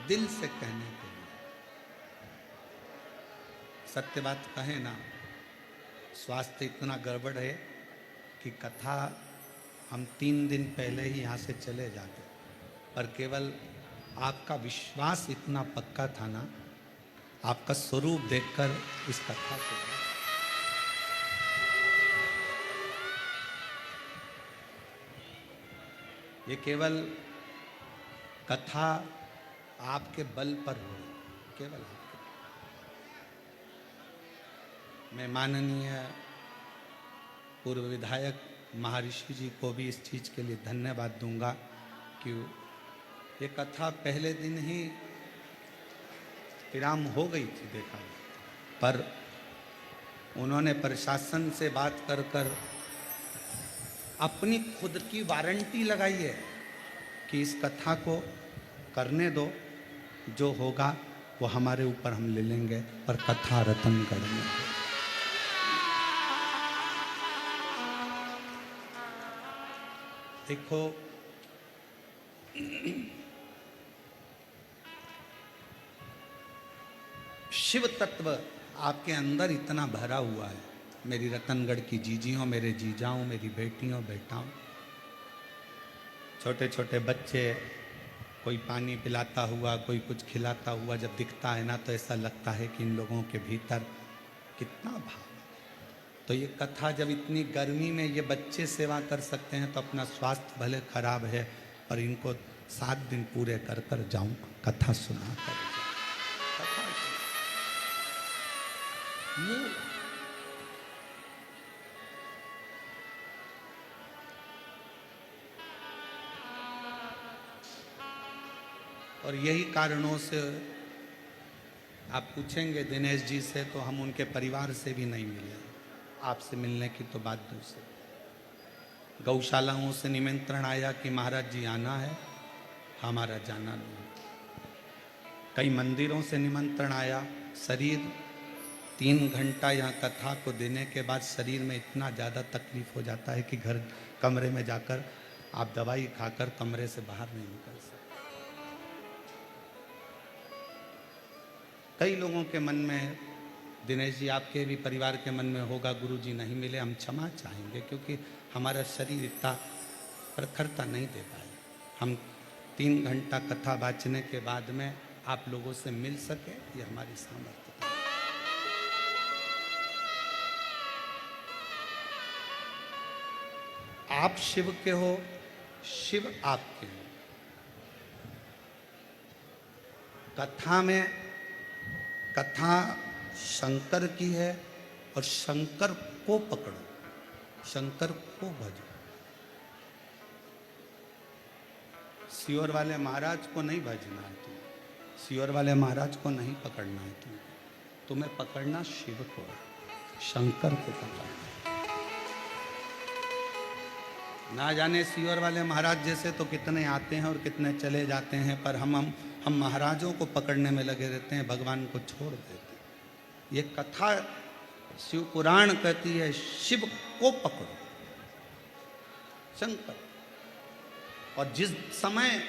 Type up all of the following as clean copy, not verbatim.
दिल से कहने के लिए। सत्य बात कहें ना, स्वास्थ्य इतना गड़बड़ है कि कथा हम 3 दिन पहले ही यहाँ से चले जाते, पर केवल आपका विश्वास इतना पक्का था ना, आपका स्वरूप देखकर इस कथा को ये केवल कथा आपके बल पर हो, केवल आपके। मैं माननीय पूर्व विधायक महर्षि जी को भी इस चीज़ के लिए धन्यवाद दूंगा कि ये कथा पहले दिन ही विराम हो गई थी देखा, पर उन्होंने प्रशासन से बात कर कर अपनी खुद की वारंटी लगाई है कि इस कथा को करने दो, जो होगा वो हमारे ऊपर हम ले लेंगे, पर कथा रतनगढ़ में है। देखो, शिव तत्व आपके अंदर इतना भरा हुआ है। मेरी रतनगढ़ की जीजियों, मेरे जीजाओं, मेरी बेटियों बेटाओं, छोटे छोटे बच्चे, कोई पानी पिलाता हुआ, कोई कुछ खिलाता हुआ जब दिखता है ना, तो ऐसा लगता है कि इन लोगों के भीतर कितना भाव। तो ये कथा जब इतनी गर्मी में ये बच्चे सेवा कर सकते हैं, तो अपना स्वास्थ्य भले खराब है, पर इनको 7 दिन पूरे कर कर जाऊं, कथा सुना कर कथा और यही कारणों से आप पूछेंगे दिनेश जी से, तो हम उनके परिवार से भी नहीं मिले। आपसे मिलने की तो बात दूसरी। गौशालाओं से निमंत्रण आया कि महाराज जी आना है, हमारा जाना नहीं। कई मंदिरों से निमंत्रण आया। शरीर 3 घंटा यहाँ कथा को देने के बाद शरीर में इतना ज़्यादा तकलीफ हो जाता है कि घर कमरे में जाकर आप दवाई खाकर कमरे से बाहर नहीं निकल सकते। कई लोगों के मन में, दिनेश जी आपके भी परिवार के मन में होगा, गुरु जी नहीं मिले, हम क्षमा चाहेंगे, क्योंकि हमारा शरीर इतना प्रखरता नहीं दे पाए। हम 3 घंटा कथा वाचने के बाद में आप लोगों से मिल सके, ये हमारी सामर्थ्य। आप शिव के हो, शिव आपके हो। कथा में, कथा शंकर की है और शंकर को पकड़ो, शंकर को भजो। सियोर वाले महाराज को नहीं भजना है तुम्हें, सियोर वाले महाराज को नहीं पकड़ना है तुम्हें पकड़ना शिव को है, शंकर को पकड़ना। ना जाने सियोर वाले महाराज जैसे तो कितने आते हैं और कितने चले जाते हैं, पर हम महाराजों को पकड़ने में लगे रहते हैं, भगवान को छोड़ देते हैं। ये कथा शिव पुराण कहती है, शिव को पकड़ो, शंकर। और जिस समय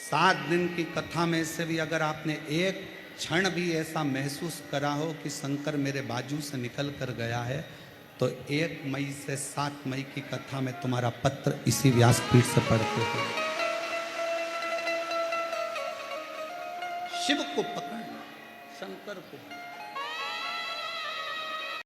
7 दिन की कथा में से भी अगर आपने एक क्षण भी ऐसा महसूस करा हो कि शंकर मेरे बाजू से निकल कर गया है, तो 1 मई से 7 मई की कथा में तुम्हारा पत्र इसी व्यासपीठ से पढ़ते हो। शिव को पकड़ना, शंकर को।